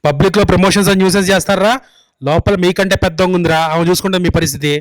Public లో promotions and newses చేస్తారా? లోపల మీకంటే పెద్ద దొంగ ఉందిరా, ఆమె చూసుకుంటే మీ పరిస్థితి.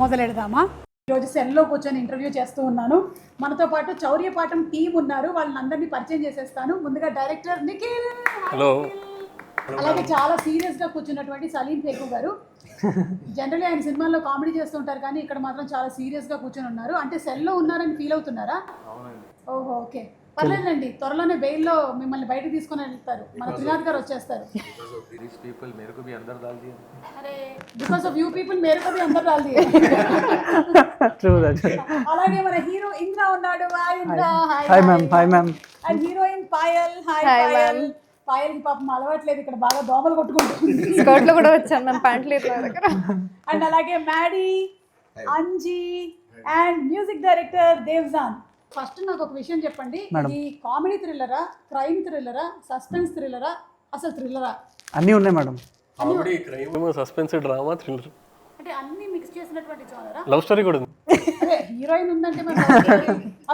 మొదలెడదామా? ఈరోజు సెల్లో కూర్చొని ఇంటర్వ్యూ చేస్తూ ఉన్నాను. మనతో పాటు చౌర్యపాఠం టీం ఉన్నారు. వాళ్ళని అందరినీ పరిచయం చేసేస్తాను. ముందుగా డైరెక్టర్ నిఖిల్, హలో. అలాగే చాలా సీరియస్గా కూర్చున్నటువంటి సలీం ఫేకు గారు. జనరల్లీ ఆయన సినిమాల్లో కామెడీ చేస్తుంటారు, కానీ ఇక్కడ మాత్రం చాలా సీరియస్గా కూర్చొని ఉన్నారు. అంటే సెల్లో ఉన్నారని ఫీల్ అవుతున్నారా? ఓహో, ఓకే, పర్లేదండి. త్వరలోనే బెయిల్లో మిమ్మల్ని బయటకు తీసుకొని వెళ్తారు. మన త్రినాథ్ గారు వచ్చేస్తారు. అరే, బికాస్ ఆఫ్ యూ పీపుల్ మేరే కో భీ అందర్ డాల్ దియే. అలాగే మన హీరో ఇంద్ర ఉన్నాడు. Hi Indra. Hi ma'am. Hi ma'am. And heroine Payal. Hi Payal. పాయల్కి పాపం అలవాట్లేదు, ఇక్కడ బాగా దోమలు కొట్టుకుంటుంది. స్కర్ట్ లో కూడా వచ్చాను మ్యామ్, ప్యాంట్లు ఇట్లా దగ్గర. అండ్ అలాగే Maddy, Anji and music director Devjan. First నాకు ఒక విషయం చెప్పండి, ఇది కామెడీ థ్రిల్లరా, క్రైమ్ థ్రిల్లరా, సస్పెన్స్ థ్రిల్లరా, అసలు థ్రిల్లరా? అన్నీ ఉన్నాయి madam. Comedy, crime, suspense, drama, thriller, అంటే అన్ని మిక్స్ చేసినటువంటి జోనరా? లవ్ స్టోరీ కూడా ఉంది. అదే హీరోయిన్ ఉందంటే మరి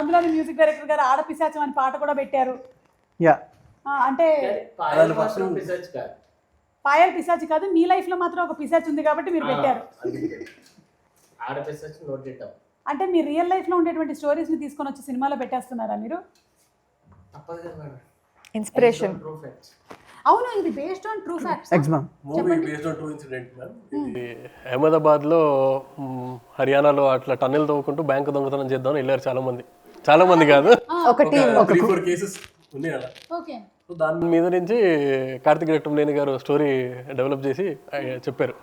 అందులో మ్యూజిక్ డైరెక్టర్ గారు ఆడపిశాచం అని పాట కూడా పెట్టారు. యా, అంటే పాయల్ పిశాచి కాదు, మీ లైఫ్ లో మాత్రం ఒక పిశాచి ఉంది కాబట్టి మీరు పెట్టారు. అంటే మీ రియల్ లైఫ్ లో ఉండేటువంటి స్టోరీస్ ని తీసుకొని వచ్చి సినిమాలో పెట్టేస్తున్నారా మీరు? ఇన్స్పిరేషన్. అవును, ఇది based on true facts. Movie based on true incident ma'am. ఇది అహ్మదాబాద్ లో హర్యానాలో అట్లా టన్నెల్ తవ్వుకుంటూ బ్యాంకు దొంగతనం చేద్దామని వెళ్ళారు చాలా మంది కాదు, ఒక టీమ్, 3-4 కేసెస్ ఉన్నాయి అలా. ఓకే, సో దాని మీద నుంచి కార్తిక్ రెట్టంనేని గారు స్టోరీ డెవలప్ చేసి చెప్పారు.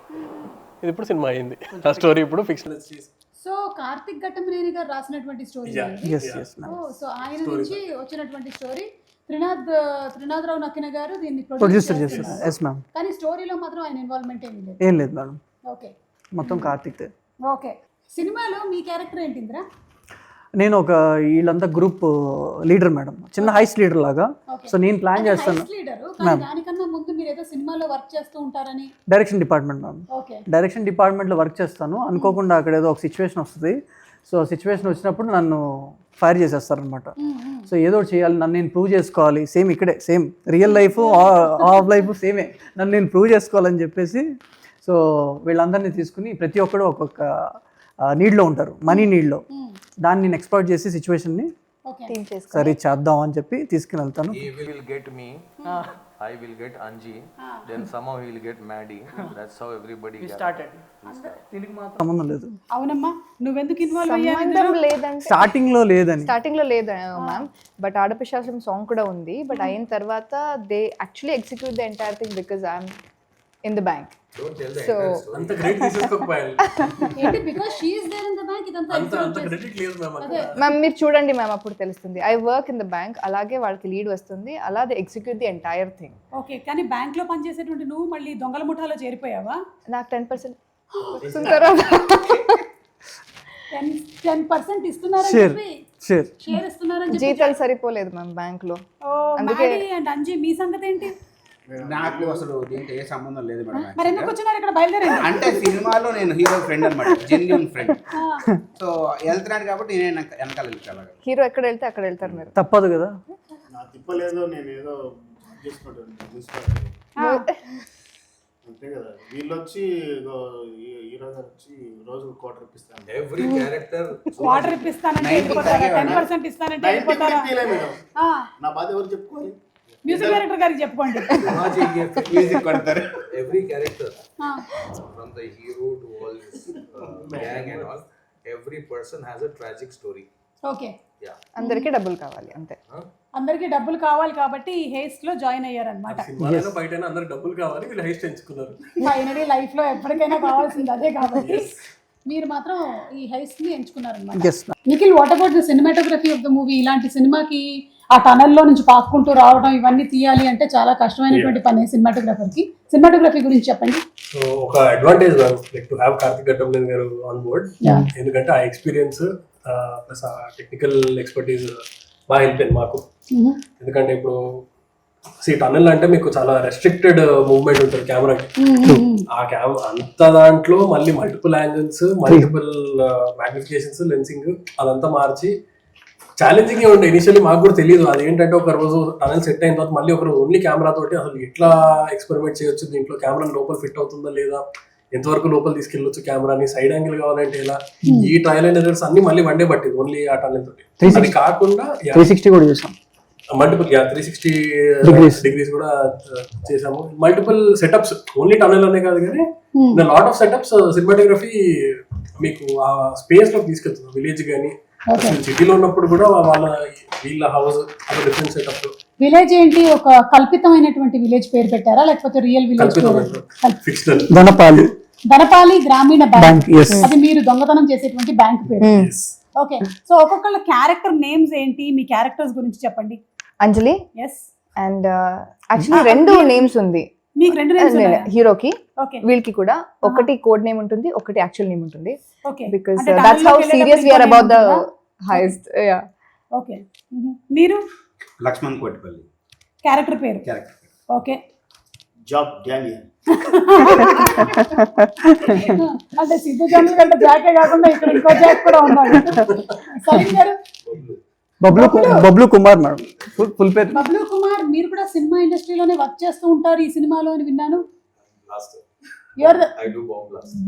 ఇది ఇప్పుడు సినిమా అయింది. ఆ స్టోరీ ఇప్పుడు ఫిక్షన్ చేసి. సో కార్తిక్ ఘట్టమనేని గారు రాసినటువంటి స్టోరీ. సో ఆయన నుంచి వచ్చినటువంటి స్టోరీ. త్రినాథరావు నక్కిన గారు దీన్ని ప్రొడ్యూసర్ చేస్తారు. కానీ స్టోరీలో మాత్రం ఆయన ఇన్వాల్వ్మెంట్ ఏం లేదు మేడం. ఓకే, మొత్తం కార్తిక్. ఓకే, సినిమాలో మీ క్యారెక్టర్ ఏంటి ఇంద్ర? నేను ఒక వీళ్ళంతా గ్రూప్ లీడర్ మేడం, చిన్న హైస్ లీడర్ లాగా. సో నేను ప్లాన్ చేస్తాను. దానికన్నా ముందు మీరు ఏదో సినిమాలో వర్క్ చేస్తూ ఉంటారని. Direction department ma'am. డైరెక్షన్ డిపార్ట్మెంట్లో వర్క్ చేస్తాను. అనుకోకుండా అక్కడ ఏదో ఒక సిచ్యువేషన్ వస్తుంది. సో సిచ్యువేషన్ వచ్చినప్పుడు నన్ను ఫైర్ చేసేస్తారనమాట. సో ఏదో ఒకటి చేయాలి, నన్ను నేను ప్రూవ్ చేసుకోవాలి. సేమ్ ఇక్కడే, same real life of life సేమే, నన్ను నేను ప్రూవ్ చేసుకోవాలని చెప్పేసి సో వీళ్ళందరినీ తీసుకుని ప్రతి ఒక్కరు ఒక్కొక్క నీడ్లో ఉంటారు, మనీ నీడ్లో. దాన్ని నేను ఎక్స్ప్లోర్ చేసి సిచ్యువేషన్ని సరే చేద్దాం అని చెప్పి తీసుకుని వెళ్తాను. I will get Anji, then somehow he will get Maddie. That's how everybody started. దీనికి మాత్రం సంబంధం లేదు. అవునమ్మా, నువ్వెందుకు ఇన్వాల్వ్ అయ్యావు? సంబంధం లేదంటే స్టార్టింగ్ లో లేదు మ్యామ్. బట్ ఆడపిశాచం సాంగ్ కూడా ఉంది. బట్ అయిన తర్వాత they actually execute the entire thing because I'm in the bank. So అంత క్రెడిట్ తీసేసుకోకపోయాలి. ఏంటి because she is there in the bank, ఇదంతా అంత క్రెడిట్ లేదు మ్యామ్. మ్యామ్ మీరు చూడండి మ్యామ్, అప్పుడు తెలుస్తుంది. I work in the bank, అలాగే వాళ్ళకి లీడ్ వస్తుంది, అలా they execute the entire thing. Okay, కానీ బ్యాంక్ లో పనిచేసేటువంటి నువ్వు మళ్ళీ దొంగల ముఠాలో చేరిపోయావా? నాకు 10% వస్తుంది తర్వాత 10% ఇస్తున్నారని చెప్పి షేర్ ఇస్తున్నారని చెప్పి జీతాలు సరిపోలేదు మ్యామ్ బ్యాంక్ లో. అందుకే అండ్ అంజీ మీ సంగతి ఏంటి? నాకు అసలు దీంట్లో ఏ సంబంధం లేదు మేడం. మరి ఎందుకు వచ్చినారు ఇక్కడ బయలుదేరి? అంటే సినిమాలో నేను హీరో ఫ్రెండ్ అనమాట, జెన్యూన్ ఫ్రెండ్. సో వెళ్తున్నాడు కాబట్టి నేను వెనకాల వెళ్తాను. హీరో ఎక్కడ వెళ్తే అక్కడ వెళ్తారు మీరు, తప్పదు కదా. నా తిప్పలేదు, నేను ఏదో చేసుకుంటాను అంతే కదా. వీళ్ళు వచ్చి హీరో గారు వచ్చి రోజు క్వార్టర్ ఇప్పిస్తాను. Every character క్వార్టర్ ఇప్పిస్తానంటే వెళ్ళిపోతారా? 10% ఇస్తానంటే వెళ్ళిపోతారా? నా బాధ ఎవరు చెప్పుకోవాలి? మ్యూజిక్ డైరెక్టర్ గారికి చెప్పుకోండి. మ్యూజిక్ కొడతారు. Every character from the hero to all this gang and all, every person has a tragic story. Okay, అందరికీ డబ్బులు కావాలి అంతే. అందరికీ డబ్బులు కావాలి కాబట్టి ఈ హెయిస్ట్ లో జాయిన్ అయ్యారనమాట. సినిమాలో బయట అందరికి డబ్బులు కావాలి, వీళ్ళు హెయిస్ట్ ఎంచుకున్నారు. ఫైనలీ లైఫ్ లో ఎప్పటికైనా కావాల్సింది అదే కాబట్టి మీరు మాత్రం ఈ హెయిస్ట్ ని ఎంచుకున్నారనమాట. Nikhil, what about the cinematography of the movie? ఇలాంటి సినిమాకి ఆ టనల్లో నుంచి పాక్కుంటూ రావడం ఇవన్నీ తీయాలి అంటే చాలా కష్టమైనటువంటి పని సినిమాటోగ్రఫర్కి. సినిమాటోగ్రఫీ గురించి చెప్పండి. సో ఒక advantage like to have Karthik Ghattamaneni గారు ఆన్ బోర్డ్, ఎందుకంటే ఆ ఎక్స్పీరియన్స్ ప్లస్ ఆ టెక్నికల్ ఎక్స్పర్టీజ్ బాగా హెల్ప్ అయింది మాకు. ఎందుకంటే ఇప్పుడు టన్నెల్ అంటే మీకు చాలా రెస్ట్రిక్టెడ్ మూవ్మెంట్ ఉంటుంది కెమెరాకి. ఆ అంత దాంట్లో మళ్ళీ మల్టిపుల్ యాంగిల్స్, మల్టిపుల్ మ్యాగ్నిఫికేషన్స్, లెన్సింగ్ అదంతా మార్చి ఛాలెంజింగ్ ఉండే. ఇనిషియల్లీ మాకు కూడా తెలియదు అది ఏంటంటే, ఒక రోజు టనల్ సెట్ అయిన తర్వాత మళ్ళీ ఒక రోజు ఓన్లీ కెమెరా తోటి అసలు ఎట్లా ఎక్స్పెరిమెంట్ చేయొచ్చు, దీంట్లో కెమెరా లోపల ఫిట్ అవుతుందా లేదా, ఎంతవరకు లోపల తీసుకెళ్ళొచ్చు కెమెరాని, సైడ్ యాంగిల్ కావాలంటే ఎలా, ఈ ట్రయల్ అండ్ ఎర్రర్స్ అన్ని మళ్ళీ వన్ డే పట్టింది ఓన్లీ ఆ టనల్ తోటి. అది కాకుండా 360 కూడా చేసాం, మల్టిపుల్ 360 డిగ్రీస్ కూడా చేసాము. మల్టిపుల్ సెటప్స్ ఓన్లీ టనల్ అనే కాదు కానీ లాట్ ఆఫ్ సెటప్స్. సినిమాటోగ్రఫీ మీకు ఆ స్పేస్ లో తీసుకెళ్తుంది. విలేజ్ కానీ సిటీలో ఉన్నప్పుడు కూడా వీళ్ళ హౌస్ డిఫరెంట్ సెటప్. విలేజ్ ఏంటి, ఒక కల్పితమైనటువంటి విలేజ్ పేరు పెట్టారా లేకపోతే రియల్ విలేజ్? ఫిక్షనల్. ధనపాలి గ్రామీణ బ్యాంక్, అది మీరు దొంగతనం చేసేటువంటి బ్యాంక్ పేరు. ఓకే, సో ఒక్కొక్కళ్ళ క్యారెక్టర్ నేమ్స్ ఏంటి, మీ క్యారెక్టర్స్ గురించి చెప్పండి. అంజలి ఎస్ అండ్ యాక్చువల్లీ 2 నేమ్స్ ఉంది మీకు. 2 నేమ్స్ హీరోకి, ఓకే, వీళ్ళకి కూడా. ఒకటి కోడ్ నేమ్ ఉంటుంది, ఒకటి యాక్చువల్ నేమ్ ఉంటుంది. Okay, because that's how serious we are about the highest. Yeah, okay. మీరు లక్ష్మణ్ కోటిపల్లి క్యారెక్టర్ పేరు. Okay, job Daniel. అంటే సిద్ధు జనరల్ కంటే జాకే కాకుండా ఇక్కడ ఇంకో జాక్ కూడా ఉన్నాడు. సలీం గారు బబ్లు కుమార్ మేడం, ఫుల్ పేరు. బబ్లు కుమార్, మీరు కూడా సినిమా ఇండస్ట్రీలోనే వర్క్ చేస్తూ ఉంటారు ఈ సినిమాలో అని విన్నాను.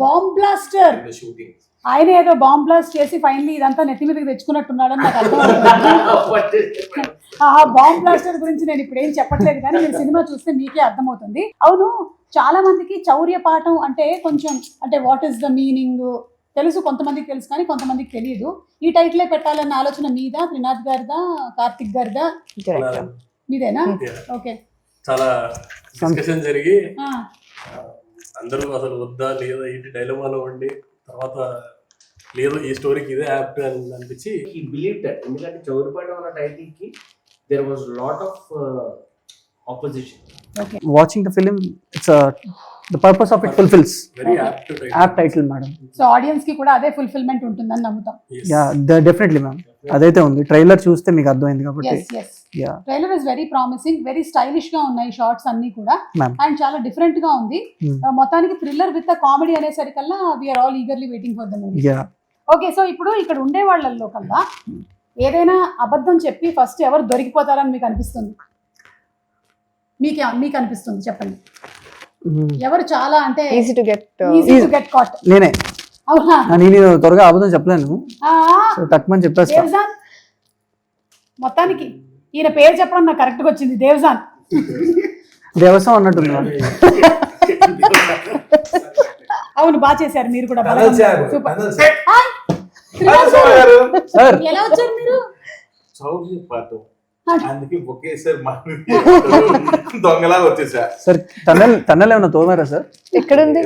Bomb blaster. ఆయన ఏదో బాంబ్ బ్లాస్ట్ చేసి ఫైనలీ ఇదంతా నెత్తి మీదకి తెచ్చుకున్నట్టున్నాడని నాకు అర్థమవుతుంది. ఆ బాంబ్ బ్లాస్టర్ గురించి నేను ఇప్పుడు ఏం చెప్పట్లేదు కానీ మీరు సినిమా చూస్తే మీకే అర్థమవుతుంది. అవును, చాలా మందికి చౌర్య పాఠం అంటే కొంచెం అంటే వాట్ ఈస్ ద మీనింగ్ తెలుసు, కొంతమందికి తెలుసు కానీ కొంతమందికి తెలియదు. ఈ టైటిలే పెట్టాలన్న ఆలోచన మీదా, త్రినాథ్ గారిదా, కార్తిక్ గారిదా? మీదేనా? ఓకే, చాలా డిస్కషన్ జరిగి అందరూ అసలు వద్దా లేదా ఏంటి డైలమాలో ఉండి తర్వాత లేదు ఈ స్టోరీకి ఇదే యాప్ట్ అని అనిపించి he believed that ఎందుకంటే చౌరిపాడు అన్న టైటిల్ కి there was lot of opposition. Okay, watching the film it's the purpose of it fulfills. Very app title madam. So audience కి కూడా అదే ఫుల్ఫిల్మెంట్ ఉంటుందని నమ్ముతాం. యా, డెఫినెట్లీ మ్యామ్, అదైతే ఉంది. ట్రైలర్ చూస్తే మీకు అర్థమైంది కాబట్టి. Yeah, trailer is very promising, very stylish గా ఉన్నాయి షార్ట్స్ అన్ని కూడా, అండ్ చాలా డిఫరెంట్ గా ఉంది. మొత్తానికి థ్రిల్లర్ విత్ కామెడీ అనేసరికల్లా we're all eagerly waiting for the movie. Yeah, okay, so ఇప్పుడు ఇక్కడ ఉండే వాళ్ళల్లో కల్లా ఏదైనా అబద్ధం చెప్పి ఫస్ట్ ఎవరు దొరికిపోతారని మీకు అనిపిస్తుంది? మీకు అనిపిస్తుంది చెప్పండి, ఎవరు చాలా అంటే ఈజీ టు గెట్ కాట్? నేనే. అవునా? నేను త్వరగా అబద్ధం చెప్పలేను, తక్కువని చెప్పేస్తా. దేవ్జాన్, మొత్తానికి ఈయన పేరు చెప్పడం నాకు కరెక్ట్ గా వచ్చింది, దేవ్జాన్. దేవసం అన్నట్టుంది. అవును, బాగా చేశారు మీరు కూడా. ఎలా వచ్చారు మీరు? అందుకే ఒకేసారి దొంగలా వచ్చేసా సార్. టన్నెల్ ఏమన్నా తోమారా సార్? ఎక్కడుంది?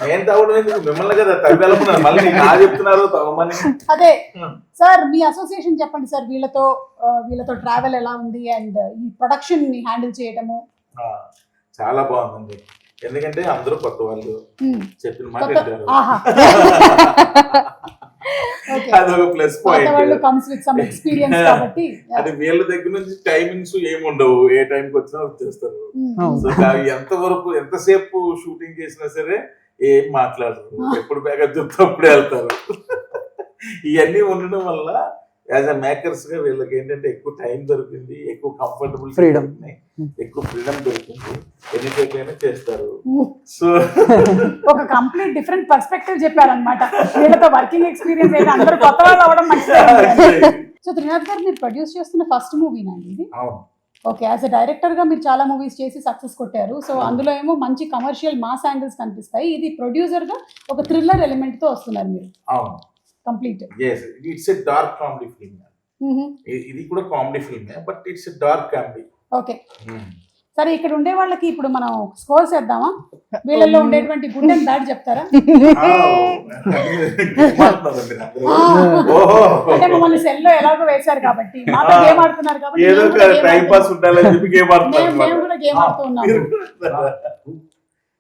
నేను తవ్వడం మిమ్మల్ని కదా తవ్వేళ్ళకున్నాను, మళ్ళీ నా చెప్తున్నారు తవ్వమని. అదే సార్, మీ అసోసియేషన్ చెప్పండి సార్, వీళ్ళతో ట్రావెల్ ఎలా ఉంది అండ్ ఈ ప్రొడక్షన్ ని హ్యాండిల్ చేయటము? చాలా బాగుందండి, ఎందుకంటే అందరూ కొత్త వాళ్ళు, చెప్పిన మాట వింటారు. అదొక ప్లస్ పాయింట్. అది వీళ్ళ దగ్గర నుంచి టైమింగ్స్ ఏముండవు, ఏ టైంకి వచ్చినా వచ్చేస్తారు. సో ఎంతవరకు ఎంతసేపు షూటింగ్ చేసినా సరే ఏం మాట్లాడరు, ఎప్పుడు బ్యాకప్ చెప్తే అప్పుడే వెళ్తారు. ఇవన్నీ ఉండడం వల్ల యాజ్ అ మేకర్స్ గా వీళ్ళకి ఏంటంటే ఎక్కువ టైం దొరికింది, ఎక్కువ కంఫర్టబుల్ ఫ్రీడమ్, ఎక్కువ ఫ్రీడమ్ దొరికింది, ఎన్ని టైప్లైనా చేస్తారు. సో ఒక కంప్లీట్ డిఫరెంట్ పర్స్పెక్టివ్ చెప్పారనమాట. వీళ్ళతో వర్కింగ్ ఎక్స్పీరియన్స్ అయితే అందరూ కొత్త వాళ్ళు అవడం మంచిది. సో త్రినాథ్ గారు, మీరు ప్రొడ్యూస్ చేస్తున్న ఫస్ట్ మూవీనా ఇది? ఓకే, యాజ్ అ డైరెక్టర్ గా మీరు చాలా మూవీస్ చేసి సక్సెస్ కొట్టారు. సో అందులో ఏమో మంచి కమర్షియల్ మాస్ యాంగిల్స్ కనిపిస్తాయి. ఇది ప్రొడ్యూసర్ గా ఒక థ్రిల్లర్ ఎలిమెంట్ తో వస్తున్నారు మీరు. Complete. yes, it's a dark comedy film. ఇది కూడా comedy film, but it's a dark comedy. Okay, సరే ఇక్కడ ఉండే వాళ్ళకి ఇప్పుడు మనం స్కోర్స్ వేద్దామా? వీళ్ళల్లో ఉండేటువంటి గుడ్ అండ్ బ్యాడ్ చెప్తారా? అంటే మమ్మల్ని సెల్లో ఎలాగో వేశారు కాబట్టి, మాతో గేమ్ ఆడుతున్నారు కాబట్టి ఏదో టైం పాస్ ఉండాలని చెప్పి గేమ్ మేము కూడా గేమ్ ఆడుతూ ఉన్నాము.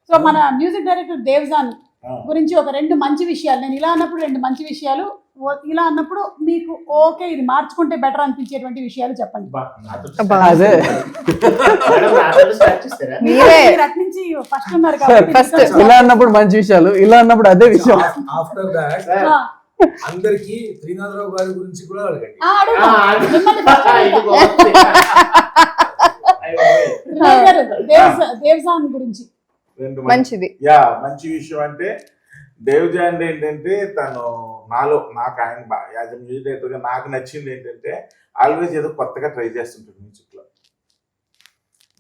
సో మన మ్యూజిక్ డైరెక్టర్ దేవ్జాన్ గురించి ఒక 2 మంచి విషయాలు, నేను ఇలా అన్నప్పుడు 2 మంచి విషయాలు, ఇలా అన్నప్పుడు మీకు ఓకే ఇది మార్చుకుంటే బెటర్ అనిపించేటువంటి విషయాలు చెప్పండి. అదే మీరు అటు నుంచి ఫస్ట్ ఉన్నారు కాబట్టి ఇలా అన్నప్పుడు మంచి విషయాలు, ఇలా అన్నప్పుడు అదే విషయం. ఆఫ్టర్ దాట్ అందరికి శ్రీనాథరావు గారి గురించి కూడా అడగండి. మిమ్మల్ని first అడుగుతా. దేవ్జాన్ గురించి మంచిది. మంచి విషయం అంటే దేవ్జాన్ ఏంటంటే తను నాకు ఆయన యాజ్ అ మ్యూజిక్ డైరెక్టర్ గా నాకు నచ్చింది ఏంటంటే ఆల్వేస్ ఏదో కొత్తగా ట్రై చేస్తుంటాడు మ్యూజిక్ లో.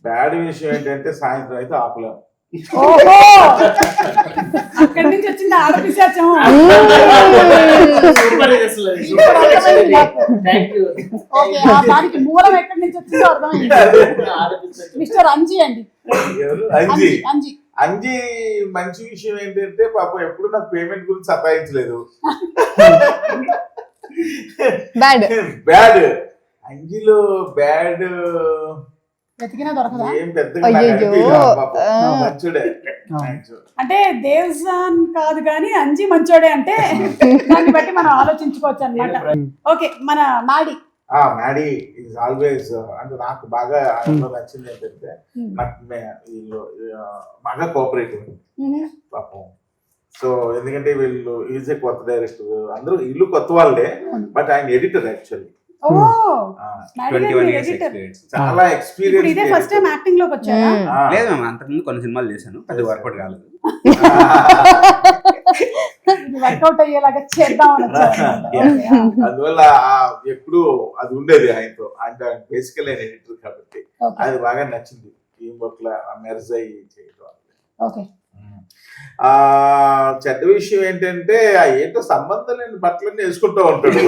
బ్యాడ్ విషయం ఏంటంటే సాయంత్రం అయితే ఆపలేము. అక్కడి నుంచి వచ్చింది ఆడపిశాచం. దానికి మూలం ఎక్కడి నుంచి వచ్చిందో అర్థమైంది. మిస్టర్ అంజీ అండి. అంజీ మంచి విషయం ఏంటంటే పాపం ఎప్పుడు నాకు పేమెంట్ గురించి సతాయించలేదు. బ్యాడ్ అంజీలో బ్యాడ్ వెతికినా దొరకదా? ఏం పెద్దగా మంచుడే. అంటే దేవ్జాన్ కాదు కానీ అంజీ మంచోడే అంటే దాన్ని బట్టి మనం ఆలోచించుకోవచ్చు అన్నమాట. ఓకే, మన మాడి ఈజ్ ఆల్వేస్ అంటే నాకు బాగా నచ్చింది ఏంటంటే నాకు వీళ్ళు బాగా కోఆపరేటివ్ పాపం. సో ఎందుకంటే వీళ్ళు ఈజ్ ఏ కొత్త డైరెక్టర్, అందరూ ఇల్లు కొత్త వాళ్ళే, బట్ ఆయన ఎడిటర్ యాక్చువల్లీ. చాలా ఎక్స్పీరియన్స్. ఇదే ఫస్ట్ టైం యాక్టింగ్ లోకి వచ్చారా? లేదు మ్యామ్, అంతకుముందు కొన్ని సినిమాలు చేశాను, అది వర్కౌట్ కాలేదు. వర్కౌట్ అయ్యేలాగా చేద్దాం అందువల్ల ఎప్పుడు అది ఉండేది ఆయనతో. ఆయన బేసికల్ ఆయన ఎడిటర్ కాబట్టి అది బాగా నచ్చింది. టీం వర్క్ లో మెర్జ్ అయ్యి చేయడం. చెడ్డ విషయం ఏంటంటే ఏంటో సంబంధం లేని బట్టలన్నీ వేసుకుంటూ ఉంటాడు.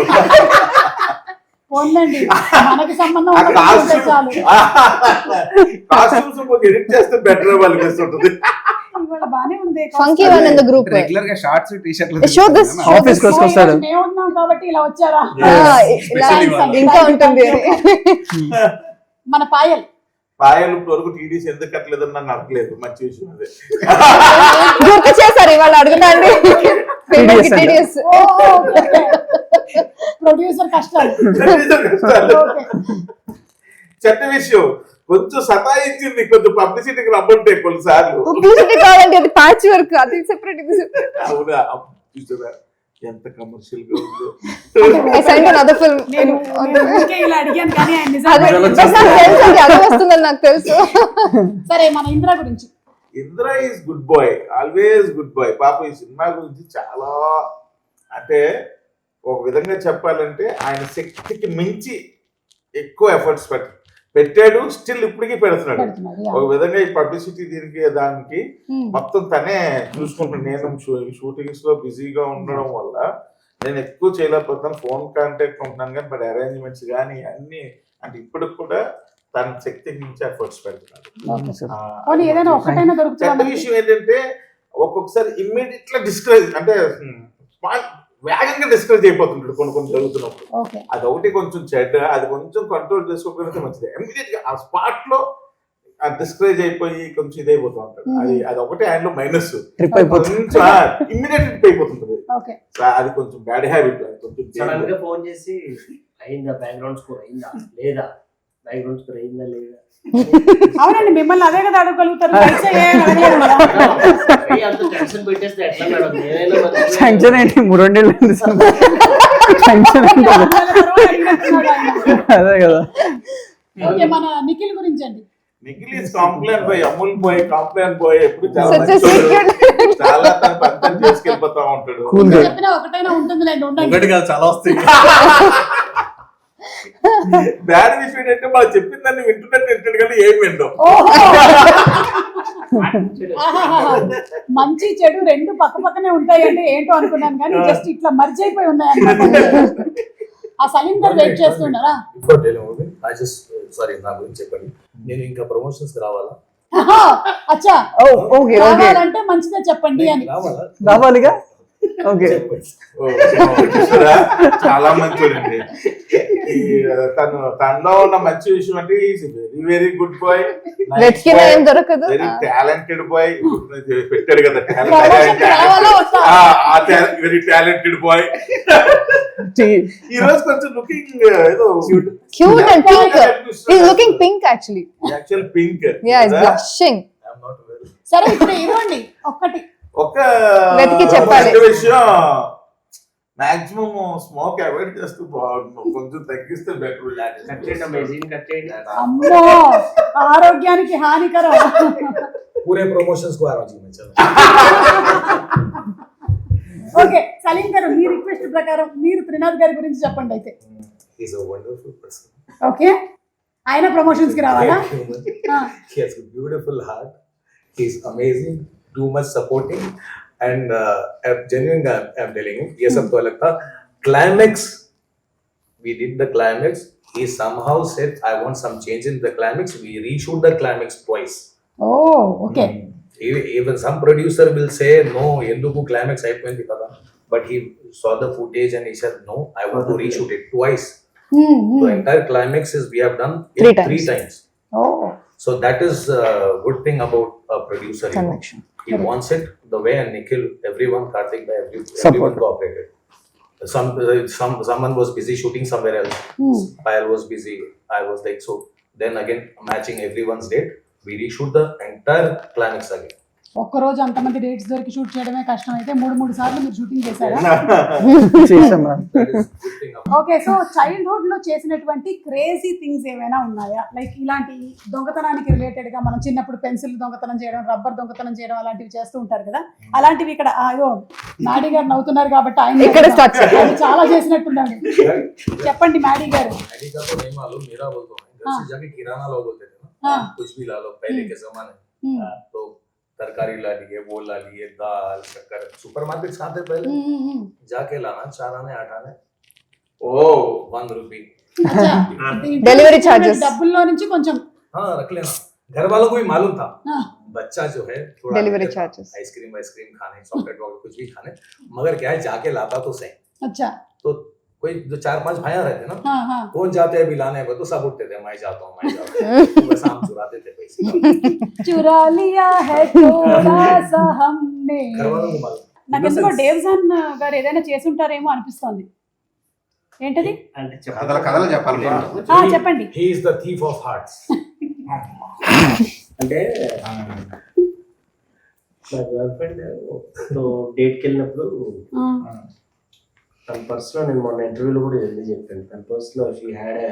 మనకి సంబంధం ఎడిట్ చేస్తే బెటర్ వాళ్ళకి వేస్తుంటుంది. బానే ఉంది. Funky one in the group regular గా షార్ట్స్ టీ-షర్ట్లు ఆఫీస్ కి వస్తారు. మేము ఉన్నాం కాబట్టి ఇలా వచ్చారా? ఇంకా ఉంటుంది. మన పాయల్ వరకు టీడీసీ ఎందుకు కట్టలేదని నన్ను అడగలేదు. మంచి విషయం అదే. గుర్తు చేశారు ఇవాళ అడుగుతాండి. ప్రొడ్యూసర్ కష్టాలు. చెత్త విషయం కొంచెం సతాయించింది, కొంచెం పబ్లిసిటీకి రమ్మంటే కొన్నిసార్లు. పబ్లిసిటీ కావాలంటే అది ప్యాచ్ వర్క్, అది సెపరేట్. అవునా, చూసారా ఎంత కమర్షియల్ గా ఉందో. నాకు తెలుసు. సరే, మన ఇంద్ర గురించి. Indra is good boy, always good boy. పాప ఈ సినిమా గురించి చాలా అంటే ఒక విధంగా చెప్పాలంటే ఆయన శక్తికి మించి ఎక్కువ ఎఫర్ట్స్ పెట్టాడు, స్టిల్ ఇప్పటికీ పెడుతున్నాడు. ఒక విధంగా ఈ పబ్లిసిటీ దీనికి దానికి మొత్తం తనే చూసుకుంటున్నాను. నేను షూటింగ్స్ లో బిజీగా ఉండడం వల్ల నేను ఎక్కువ చేయలేకపోతున్నాను, ఫోన్ కాంటాక్ట్ ఉంటున్నాను కానీ, బట్ అరేంజ్మెంట్స్ కానీ అన్ని అంటే ఇప్పటికి కూడా తన శక్తికి మించి ఎఫర్ట్స్ పెడుతున్నాడు. చెడ్డ విషయం ఏంటంటే ఒక్కొక్కసారి ఇమ్మీడియట్ గా డిస్కరేజ్ అంటే వేగంగా డిస్కరేజ్ అయిపోతుంటాడు కొన్ని జరుగుతున్నప్పుడు. అదొకటి కొంచెం చెడ్డ, అది కొంచెం కంట్రోల్ చేసుకోకపోతే మంచిది. ఇమ్మీడియట్ గా ఆ స్పాట్ లో డిస్కరేజ్ అయిపోయి కొంచెం ఇదైపోతూ ఉంటాడు. అది ఒకటి ఆయనలో మైనస్. ఇమ్మీడియట్ ట్రిప్ అయిపోతుంటది, అది కొంచెం బ్యాడ్ హ్యాబిట్. కొంచెం ఫోన్ చేసి అయిందా, బ్యాక్గ్రౌండ్ స్కోర్ అయిందా లేదా, బ్యాక్గ్రౌండ్ స్కోర్ అయిందా లేదా. అవునండి, మిమ్మల్ని అదే కదా అడగలుగుతారు. టెన్షన్ ఏంటి, 3 నెలలు టెన్షన్ అదే కదా. మన నిఖిల్ గురించి అండి. Nikhil is Complan boy, Amul boy, Complan boy. ఎప్పుడు చాలా తన పని చేసుకెళ్ళిపోతా ఉంటాడు. చెప్పినా ఒకటైనా ఉంటుందిలేండి, ఒకటి కాదు చాలా వస్తాయి. బ్యాడ్ విషయం ఏంటంటే మనం చెప్పిన దాన్ని వింటున్నట్టు వింటాడు కానీ ఏం వింటాం. మంచి చెడు 2 పక్కనే ఉంటాయంటే ఏంటో అనుకున్నాను కానీ జస్ట్ ఇట్లా మర్జ్ అయిపోయి ఉన్నాయి అన్నమాట. ఆ సలీం గారు వెయిట్ చేస్తున్నారా? సారీ, నా గురించి చెప్పండి. నేను ఇంకా ప్రమోషన్స్ రావాలా? అచ్చా, ఓకే ఓకే కావాలంటే మంచిదే చెప్పండి అని. రావాలా? రావాలిగా. ఓకే, చూసారా? చాలా మంచోడండి. తనలో ఉన్న మంచి విషయం అంటే వెరీ వెరీ గుడ్ బాయ్, వెతికిన ఏం దొరకదు. Very talented boy. పెట్టాడు కదా వెరీ టాలెంటెడ్ బాయ్. ఈ రోజు కొంచెం లుకింగ్ ఏదో cute and pink. Is looking pink actually. Actual pink. Yeah, is blushing. సరే ఇప్పుడు ఇవ్వండి ఒక్కటి. ఒక వెతికి చెప్పాలి. విషయం, మాక్సిమం స్మోక్ అవాయిడ్ చేస్తూ బాగుంటుంది, కొంచెం తగ్గిస్తే బెటర్. కట్ చేయండి అమేజింగ్, కట్ చేయండి. అమ్మో, ఆరోగ్యానికి హానికరం. పూరే ప్రమోషన్స్ को आ रहा हूं जी मैं, चलो. ఓకే సలీం గారు, మీ రిక్వెస్ట్ ప్రకారం మీరు త్రినాథ్ గారి గురించి చెప్పండి అయితే. He is a wonderful person. Okay, ఆయన ప్రమోషన్స్ కి రావాలా? He has a beautiful heart. He is amazing, too much supporting, and genuine I'm telling you, ये सब तो अलग था. Climax, we did the climax. He somehow said, I want some change in the climax. We reshoot the climax twice. Oh okay. Even some producer will say, no, enduku climax అయిపోయింది కదా. But he saw the footage and he said, no, I want to reshoot it twice. The entire climax is we have done it three times. Oh So that is a good thing about a producer. You know. Connection. He wants it the way, and Nikhil, everyone, Karthik, everyone cooperated. Someone was busy shooting somewhere else. Payal was busy. I was like, so then again matching everyone's date, we reshoot the entire climax again. ఒక్కరోజు అంతమంది dates దొరికి shoot చేయడమే కష్టం అయితే 3 సార్లు మీరు shooting చేశారా? చేసాం ma'am. That is good thing about. Okay, so childhood లో చేసినటువంటి క్రేజీ థింగ్స్ ఏమైనా ఉన్నాయా? లైక్ ఇలాంటి దొంగతనానికి రిలేటెడ్ గా మనం చిన్నప్పుడు పెన్సిల్ దొంగతనం చేయడం, రబ్బర్ దొంగతనం చేయడం అలాంటివి చేస్తూ ఉంటారు కదా. అలాంటివి ఇక్కడ అయ్యో మ్యాడీ గారు నవ్వుతున్నారు కాబట్టి ఆయన ఇక్కడ start చేద్దాం. ఆయన చాలా చేసినట్టున్నాడు. చెప్పండి మ్యాడీ గారు. Adi ka to nahi malum, mera bolta hu. घर से जाके किराना लो बोलते थे ना, कुछ भी ला लो पहले के जमाने. तो तरकारी ला लिए, वो ला लिए, दाल, शक्कर, सुपरमार्केट आते पहले जाके लाना 4 आने 8 आने. Oh, 1 rupee. Delivery charges. డబ్బుల్లో నుంచి కొంచెం हाँ रख लेना. घर वालों को भी मालूम था. बच्चा जो है थोड़ा Delivery charges. आइसक्रीम खाने, चॉकलेट वॉकलेट कुछ भी खाने, मगर क्या है जाके लाता तो सही. अच्छा, तो कोई जो 4-5 भाइयां रहते ना, हाँ हाँ, कौन जाते हैं अभी लाने को, तो सब उठते थे, मैं जाता हूँ. तो बस हम चुराते थे पैसे. चुरा लिया है थोड़ा सा हमने. घर वालों को मालूम. నాకు ఎందుకో డేవ్జాన్ గారు ఏదైనా చేసి ఉంటారేమో అనిపిస్తోంది. ఏంటది? అంటే కథలు చెప్పాలి. చెప్పండి. He is the thief of hearts. అంటే నా గర్ల్ ఫ్రెండ్ డేట్కి వెళ్ళినప్పుడు తన పర్సులో, నేను మొన్న ఇంటర్వ్యూలో కూడా వెళ్ళి చెప్పాను, తన పర్సులో she had a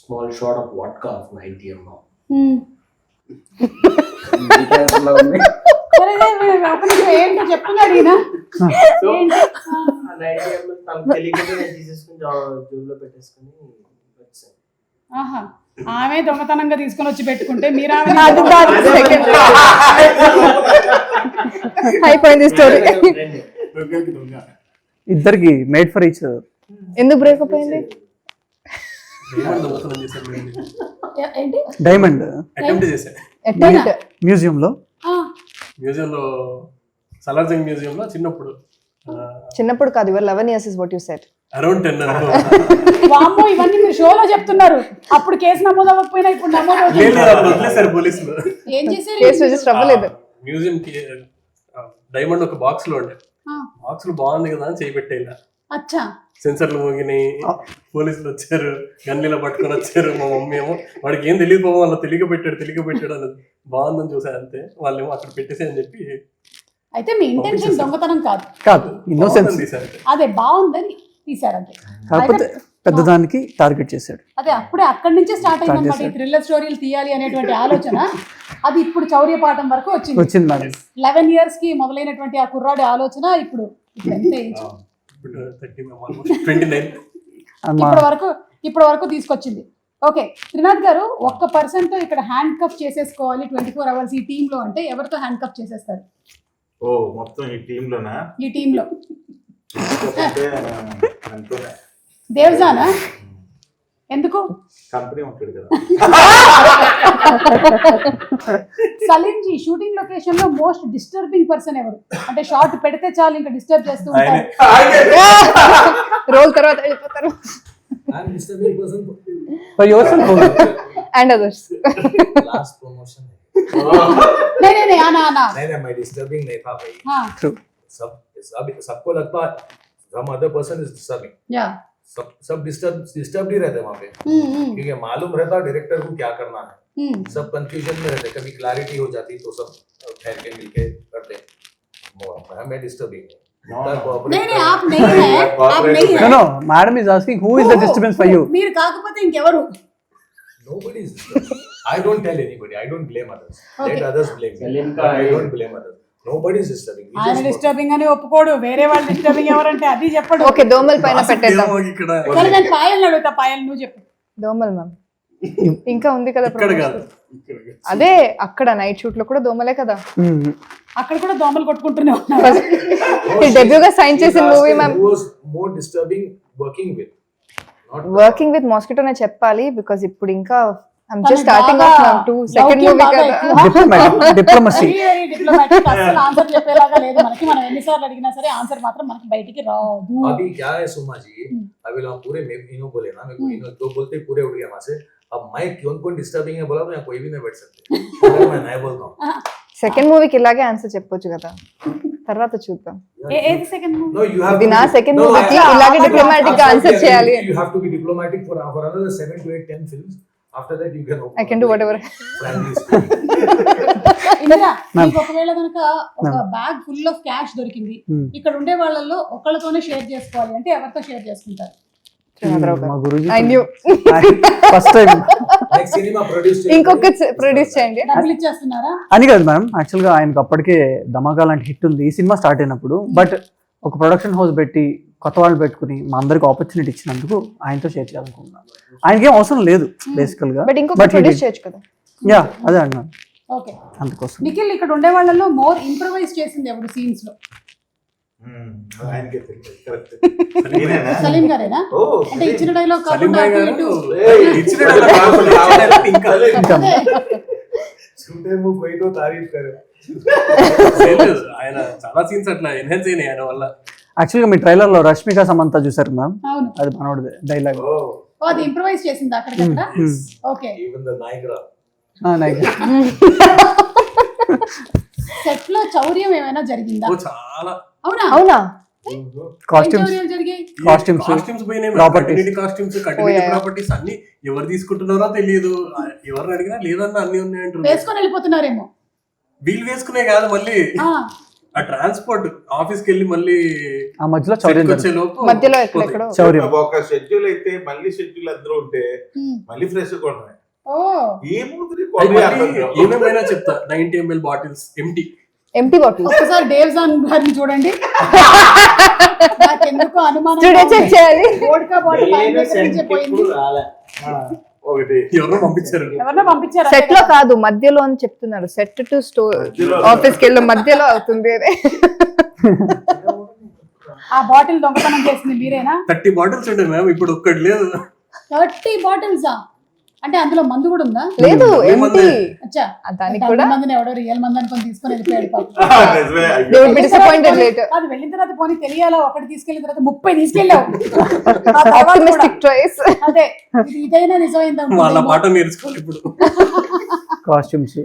small shot of vodka of 90 ml. ఏంటో చెప్తున్నాడు ఈయన. సో ఆ 90 ml తనకు తెలియకుండా నేను తీసేసుకుని జోబులో పెట్టేసుకుని వచ్చాను. ఆహా, ఆమె దొంగతనంగా తీసుకొని వచ్చి పెట్టుకుంటే మీరు అయిపోయింది స్టోరీ. ఇద్దరికి మేడ్ ఫర్ ఈచ్ అదర్. ఎందుకు బ్రేకప్ అయింది? ఏంటి? డైమండ్ అటెంప్ట్ చేశాను అటెంప్ట్ మ్యూజియంలో. మ్యూజియంలో, సలార్జంగ్ మ్యూజియంలో చిన్నప్పుడు కాదు, ఇవర్ 11 years is what you said. Around 10. వామ్మో, ఇవన్నీ మీరు షోలో చెప్తున్నారు. అప్పుడు కేసు నమోదు అవ్వకపోయినా ఇప్పుడు నమోదు వదిలేసారు పోలీసులు. ఏం చేశారు? కేసు రిజిస్టర్ అవ్వలేదు. మ్యూజియం కి డైమండ్ ఒక బాక్స్ లో ఉండే, బాక్స్ లో బాగుంది కదా అని చేయి పెట్టేలా. అచ్చా, సెన్సర్లు మోగినాయి, పోలీసులు వచ్చారు, గన్నీలో పట్టుకొని వచ్చారు. మా మమ్మీ ఏమో వాడికి ఏం తెలియదు బాబు, వాళ్ళు తెలియక పెట్టాడు అని బాగుందని చూసారు అంతే. వాళ్ళేమో అక్కడ పెట్టేసి అని చెప్పి. అయితే మీ ఇంటెన్షన్ దొంగతనం కాదు, కాదు ఇన్నోసెన్స్. తీసారు. అదే బాగుందని తీసారంటే. కాకపోతే పెద్దదానికి టార్గెట్ చేశాడు. అదే అప్పుడే అక్కడి నుంచే స్టార్ట్ అయిందన్నమాట ఈ థ్రిల్లర్ స్టోరీలు తీయాలి అనేటువంటి ఆలోచన. అది ఇప్పుడు చౌర్యపాఠం వరకు వచ్చింది మేడం. 11 years కి మొదలైనటువంటి ఆ కుర్రాడి ఆలోచన ఇప్పుడు ఎంత ఏజ్? 29. ఇప్పటి వరకు తీసుకొచ్చింది. ఓకే త్రినాథ్ గారు, 1% ఇక్కడ హ్యాండ్ కఫ్ చేసేసుకోవాలి 24 hours ఈ టీమ్ లో అంటే ఎవరితో హ్యాండ్ కఫ్ చేసేస్తారు? ఓ మొత్తం ఈ టీమ్ లోనా? ఈ టీమ్ లో దేవ్జానా? ఎందుకు? కంపెనీ ఉంటాడు కదా. సలీం జీ షూటింగ్ లొకేషన్ లో మోస్ట్ డిస్టర్బింగ్ పర్సన్ ఎవరు? అంటే షార్ట్ పెడితే చాలు ఇంకా డిస్టర్బ్ చేస్తూ ఉంటారు. రోల్ తర్వాత వెళ్ళిపోతారు. I'm disturbing person For yourself only. And others. last promotion है. नहीं आना नहीं मैं disturbing नहीं था भाई. हाँ True. सबको लगता है some other person is disturbing. या सब डिस्टर्ब ही रहते वहाँ पे, क्योंकि मालूम रहता डायरेक्टर को क्या करना है. सब कंफ्यूजन में रहते, कभी क्लैरिटी हो जाती तो सब ठहर के मिलके करते. मैं डिस्टर्बिंग नहीं आप नहीं है, आप नहीं No, है. no. Madam is asking who is the disturbance for you. మీరు కాకపోతే ఇంకెవరు? Nobody is disturbing. I don't tell anybody. I don't blame others. Okay. Let others blame me. I don't blame others. Nobody is disturbing. We ఆయన just disturbing అని ఒప్పుకోడు, వేరే వాళ్ళు disturbing ఎవరంటే అది చెప్పడు. ఓకే, దోమల పైన పెట్టేద్దాం. సరే నేను పాయల్ని అడుగుతా, పాయల్ నువ్వు చెప్పు. దోమలు మ్యామ్ ఇంకా ఉంది కదా promotion. అదే అక్కడ నైట్ షూట్ లో కూడా దోమలే కదా. అక్కడ కూడా దోమలు కొట్టుకుంటూనే ఉన్నారు. డెబ్యూగా సైన్ చేసిన movie ma'am. who was more disturbing working with. Not working with మాస్కిటోనే చెప్పాలి, బికాజ్ ఇప్పుడు ఇంకా ఐమ్ జస్ట్ తనకి స్టార్టింగ్ బాగా ఆఫ్ మ్యామ్ టు సెకండ్ లౌక్యం మూవీ బాగా కదా. ఎక్కువ. Diplomacy. Very diplomatic. అసలు ఆన్సర్ చెప్పేలాగా లేదు మనకి. మనం ఎన్నిసార్లు అడిగినా సరే ఆన్సర్ మాత్రం మనకి బయటికి రాదు. अभी क्या है सुमा जी, अभी लोग पूरे इनो बोले ना, मेरे को इनो दो बोलते ही पूरे उठ गया वहां से. अब मैं कौन डिस्टर्बिंग है बोला तो यहाँ कोई भी नहीं बैठ सकते. मैं नहीं बोलता हूँ. సెకండ్ మూవీకి ఇలాగే ఆన్సర్ చెప్పొచ్చు కదా, తర్వాత చూద్దాం. ఏది second movie? No, you have ఇది to నా be- సెకండ్ No, మూవీకి I- ఇలాగే I- డిప్లొమాటిక్ గా ఆన్సర్ చేయాలి. You have to be diplomatic for another 7 to 8, 10 films. After that you can open I can do up, whatever. frankly speaking. Indira, మీకు ఒకవేళ కనుక ఒక బ్యాగ్ ఫుల్ ఆఫ్ క్యాష్ దొరికింది, ఇక్కడ ఉండే వాళ్ళల్లో ఒకళ్ళతోనే షేర్ చేసుకోవాలి అంటే ఎవరితో షేర్ చేసుకుంటారు? మా Guruji I knew. First time Next cinema produced. ఇంకొక ప్రొడ్యూస్ చేయండి. డబ్బులు ఇచ్చేస్తున్నారా? అని కాదు మ్యామ్, యాక్చువల్గా ఆయనకు అప్పటికే ధమాకా లాంటి హిట్ ఉంది ఈ సినిమా స్టార్ట్ అయినప్పుడు. బట్ ఒక ప్రొడక్షన్ హౌస్ పెట్టి కొత్త వాళ్ళు పెట్టుకుని మా అందరికి ఆపర్చునిటీ ఇచ్చినందుకు ఆయనతో షేర్ చేయాలనుకుంటున్నాను. ఆయనకి ఏం అవసరం లేదు బేసికల్ గా, బట్ ఇంకొక ప్రొడ్యూస్ చేయొచ్చు కదా. యా అదే అన్నాను ఓకే. అందుకోసం. నిఖిల్, ఇక్కడ ఉండే వాళ్ళల్లో మోర్ ఇంప్రూవైజ్ చేసింది ఎవరు సీన్స్ లో? ఆయనకే తెలియదు. Correct. సలీం గారేనా? అంటే ఇచ్చిన డైలాగ్ కాకుండా అటు ఇటు. छूटे मुंह कोई तो तारीफ करे. ఆయన చాలా సీన్స్ అట్లా ఎన్హాన్స్ అయినాయి ఆయన వల్ల. యాక్చువల్గా మీ ట్రైలర్ లో రష్మిక సమంత చూసారు మ్యామ్, అవును. అది మనోడిదే డైలాగ్. ఓ, అది ఇంప్రూవైజ్ చేసింది అక్కడ. Okay. Even the Niagara. Set లో చౌర్యం ఏమైనా జరిగిందా? ఓ చాలా అవునా? అవునా? ఏం కాస్ట్యూమ్స్ చౌర్యాలు జరిగాయి? కాస్ట్యూమ్స్ పోయినాయి, Properties. కాస్ట్యూమ్స్ కంటిన్యూటీ ప్రాపర్టీస్ అన్ని ఎవరు తీసుకుంటున్నారో తెలియదు. ఎవరిని అడిగినా లేదన్నా అన్ని ఉన్నాయంటారు. వేసుకొని వెళ్ళిపోతున్నారేమో. వీళ్ళు వేసుకునే కాదు, మళ్ళీ ఆ, ఆ ట్రాన్స్పోర్ట్ ఆఫీస్ కి వెళ్ళి మళ్ళీ ఆ మధ్యలో చౌర్యం వచ్చే లోపు మధ్యలో ఎక్కడెక్కడో. చౌర్యం. ఒక షెడ్యూల్ అయితే మళ్ళీ షెడ్యూల్ అందరూ ఉంటే ఉమ్. మళ్ళీ ఫ్రెష్ కొన్నాయి. ఓ, ఏమవుతుంది ఏమేమైనా చెప్తా. 90 ml బాటిల్స్ ఎంటీ బాటిల్ ఒక్కసారి డేవ్ జాన్ గారిని చూడండి. నాకెందుకు అనుమానం స్టూడియో చెక్ చేయాలి. వోడ్కా బాటిల్ ఆయన దగ్గర నుంచే పోయింది. ఒకటి ఎవరో పంపించారు. ఎవరన్నా పంపించారా? సెట్ లో కాదు, మధ్యలో అని చెప్తున్నారు. సెట్ టు స్టోర్ ఆఫీస్ కి వెళ్ళి మధ్యలో అవుతుంది అదే. ఆ బాటిల్ దొంగతనం చేసింది మీరేనా? 30 బాటిల్స్ ఉంటాయి మ్యామ్, ఇప్పుడు ఒక్కటి లేదు. 30 బాటిల్సా? అంటే అందులో మందు కూడా ఉందా? లేదు, ఎంటీ. అచ్చా, దానికి కూడా మందిని ఎవడో రియల్ మంది అనుకొని తీసుకొని వెళ్ళిపోయాడు పాపం. they would be disappointed later. అది వెళ్ళిన తర్వాత పోనీ తెలియాలా, ఒకటి తీసుకెళ్ళిన తర్వాత 30 తీసుకెళ్ళావు. ఆ తర్వాత కూడా. Optimistic choice. అదే, ఇదైనా నిజమైందా? వాళ్ళ పాట నేర్చుకోవాలి ఇప్పుడు. కాస్ట్యూమ్స్.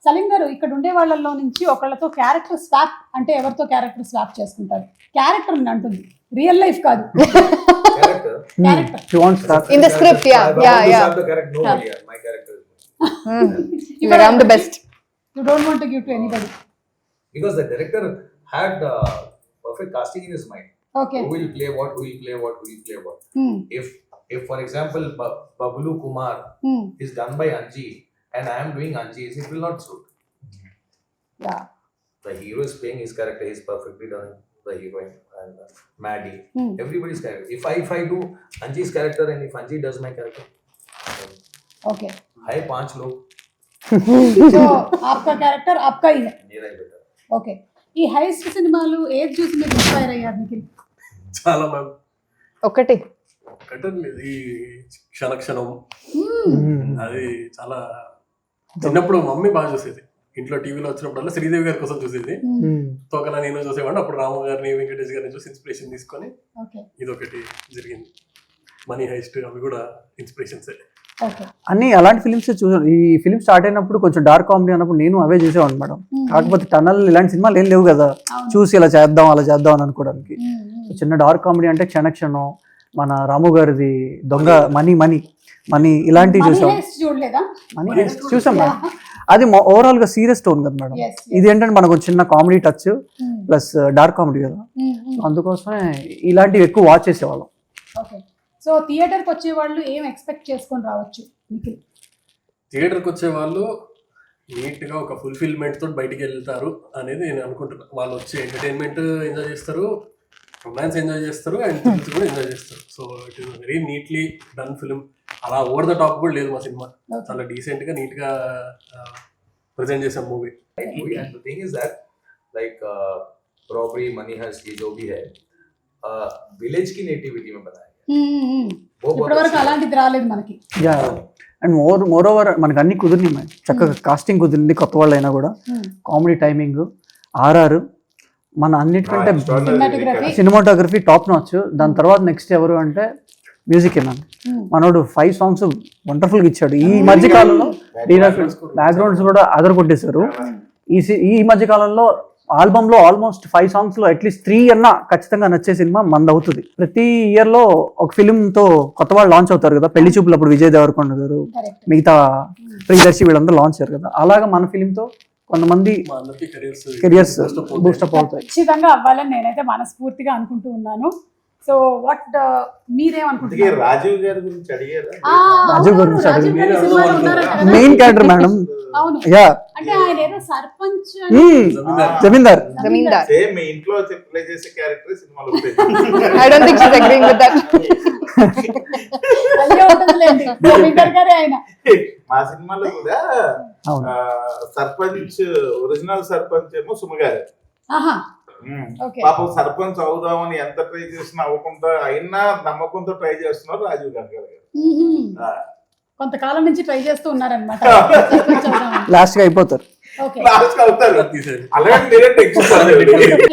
సలీం గారు, ఇక్కడ ఉండే వాళ్ళల్లో నుంచి ఒకళ్ళతో క్యారెక్టర్ స్వాప్ అంటే ఎవరితో క్యారెక్టర్ స్వాప్ చేసుకుంటారు? క్యారెక్టర్ అంటుంది, రియల్ లైఫ్ కాదు. Character. Character She wants that. In the script, I want to have the character. Nobody. My character. I'm the best. You don't want to give to anybody. Because the director had perfect casting in his mind. Okay. Who will play what? Who will play what? Who will play what? If for example Bablu Kumar is done by Anji and I am doing Anji's, it will not suit. Yeah. The hero is playing his character. He is perfectly done. The heroine and Maddie. Everybody's character. If I do Anji's character and if Anji does my character, Okay. hi 5 लोग. So आपका character आपका ही है. मेरा ही बेटा. Okay. ఈ heist సినిమాలు ఏది చూసి మీరు ఇన్స్పైర్ అయ్యారు నిఖిల్? చాలా మ్యామ్. ఒకటి ఒకటే లేదు, ఈ క్షణక్షణం అది చాలా చిన్నప్పుడు మమ్మీ బాగా చూసేది. ఇంట్లో టీవీలో వచ్చినప్పుడల్లా శ్రీదేవి గారి కోసం చూసేది. తోకలా నేను చూసేవాడిని. అప్పుడు రాము గారిని వెంకటేష్ గారిని చూసి ఇన్స్పిరేషన్ తీసుకొని ఇదొకటి జరిగింది. మనీ హైస్ట్ అవి కూడా ఇన్స్పిరేషన్సే. అన్ని అలాంటి ఫిలిమ్స్ చూసాను. ఈ ఫిలిం స్టార్ట్ అయినప్పుడు కొంచెం డార్క్ కామెడీ అన్నప్పుడు నేను అవే చూసేవాడిని మేడం. కాకపోతే టనల్ ఇలాంటి సినిమాలు ఏం లేవు కదా చూసి ఇలా చేద్దాం అలా చేద్దాం అని అనుకోవడానికి. చిన్న డార్క్ కామెడీ అంటే క్షణక్షణం, మన రాము గారిది దొంగ మనీ ఇలాంటివి చూసాం. మనీ హైస్ట్ చూసాం మేడం. అది ఓవరాల్ గా సీరియస్ టోన్ కదా మేడం. ఇది ఏంటంటే మనకు చిన్న comedy touch plus dark comedy కదా, అందుకోసమే ఇలాంటివి ఎక్కువ వాచ్ చేసేవాళ్ళం. సో థియేటర్కి వచ్చే వాళ్ళు ఏం ఎక్స్పెక్ట్ చేసుకొని రావచ్చు? థియేటర్కి వచ్చే వాళ్ళు నీట్గా ఒక ఫుల్ఫిల్మెంట్ తోటి బయటికి వెళ్తారు అనేది నేను అనుకుంటున్నాను. వాళ్ళు వచ్చి ఎంటర్టైన్మెంట్ ఎంజాయ్ చేస్తారు, రొమాన్స్ ఎంజాయ్ చేస్తారు, అండ్ థ్రిల్స్ కూడా ఎంజాయ్ చేస్తారు. So it is very neatly done film. అలా ఓవర్ ద టాప్ కూడా లేదు మా సినిమా. చాలా డీసెంట్గా నీట్గా ప్రజెంట్ చేసాం movie. And the thing is that like robbery, money heist, ये जो भी है विलेज की नेटिविटी में बनाया ఇప్పటివరకు అలాంటిది రాలేదు మనకి. అండ్ మోర్ ఓవర్ మనకు అన్ని కుదిరినాయి. చక్కగా కాస్టింగ్ కుదిరింది, కొత్త వాళ్ళు అయినా కూడా. కామెడీ టైమింగ్, ఆర్ఆర్, మన అన్నిటికంటే సినిమాటోగ్రఫీ టాప్ నాచ్. దాని తర్వాత నెక్స్ట్ ఎవరు అంటే మ్యూజిక్ మ్యాన్. మనోడు 5 songs వండర్ఫుల్గా ఇచ్చాడు. ఈ మధ్య కాలంలో బ్యాక్గ్రౌండ్స్ కూడా అదర్ కొట్టేశారు. ఈ మధ్య కాలంలో ఆల్బమ్లో ఆల్మోస్ట్ 5 songs లో అట్లీస్ట్ 3 అన్నా ఖచ్చితంగా నచ్చే సినిమా మంది అవుతుంది. ప్రతి ఇయర్ లో ఒక ఫిలిం తో కొత్త వాళ్ళు లాంచ్ అవుతారు కదా. పెళ్లి చూపులు అప్పుడు విజయ్ దేవరకొండ గారు, మిగతా ప్రియదర్శి వీళ్ళందరూ లాంచ్ అయ్యారు కదా. అలాగా మన ఫిలిం తో కొంతమంది కెరియర్స్ బూస్టప్ అవుతాయి. ఖచ్చితంగా అవ్వాలని నేనైతే మనస్ఫూర్తిగా అనుకుంటూ ఉన్నాను. సో వాట్ మీరేమనుకుంటున్నారు? రాజీవ్ గారి గురించి అడిగారు. రాజీవ్ గురించి అడిగారు. Main character madam. అవును, యా, అంటే ఆయన ఏదో సర్పంచ్ జమీందార్ సేమ్ మీ ఇంట్లో ప్లే చేసే క్యారెక్టర్ సినిమాలో I don't think she's agreeing with that. జమీందార్ గారే ఆయన. మా సినిమాలో కూడా సర్పంచ్, ఒరిజినల్ సర్పంచ్ ఏమో సుమగారు. పాపం సర్పంచ్ అవుదామని ఎంత ట్రై చేసినా అవ్వకుండా అయినా నమ్మకంతో ట్రై చేస్తున్నారు రాజీవ్ గాంధీ గారు. కొంతకాలం నుంచి ట్రై చేస్తూ ఉన్నారనమాట. లాస్ట్ గా అయిపోతారు.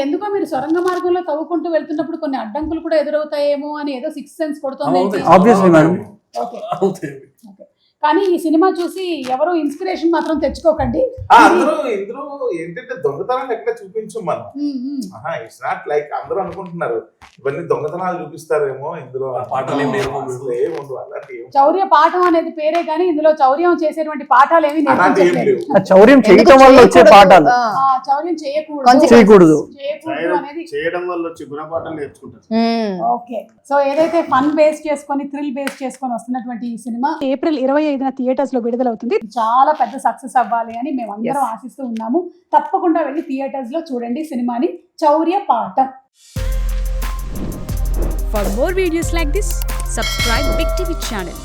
ఎందుకో మీరు సొరంగ మార్గంలో తవ్వుకుంటూ వెళ్తున్నప్పుడు కొన్ని అడ్డంకులు కూడా ఎదురవుతాయేమో అని ఏదో 6th సెన్స్ కొడుతుంది. కానీ ఈ సినిమా చూసి ఎవరు ఇన్స్పిరేషన్ మాత్రం తెచ్చుకోకండి. అందరూ ఇందులో ఏంటంటే దొంగతనాలు ఎక్కడ చూపించం మనం. ఇట్స్ నాట్ లైక్ అందరూ అనుకుంటున్నారు ఇవన్నీ దొంగతనాలు చూపిస్తారేమో, ఇందులో చౌర్య పాఠం అనేది పేరే కానీ ఇందులో చౌర్యం చేసేటువంటి పాఠాలు ఏమి చౌర్యం చేయడం వల్ల వచ్చే పాఠాలు, చౌర్యం చేయకూడదు అనేది చేయడం వల్ల వచ్చే గుణపాఠాలు నేర్చుకుంటారు. ఓకే, సో ఏదైతే ఫన్ బేస్ చేసుకొని థ్రిల్ బేస్ చేసుకొని వస్తున్నటువంటి ఈ సినిమా ఏప్రిల్ 25న థియేటర్స్ లో విడుదలవుతుంది. చాలా పెద్ద సక్సెస్ అవ్వాలి అని మేము అందరం ఆశిస్తూ ఉన్నాము. తప్పకుండా వెళ్ళి థియేటర్స్ లో చూడండి సినిమాని, చౌర్య పాఠం. For more videos like this, subscribe Big TV channel.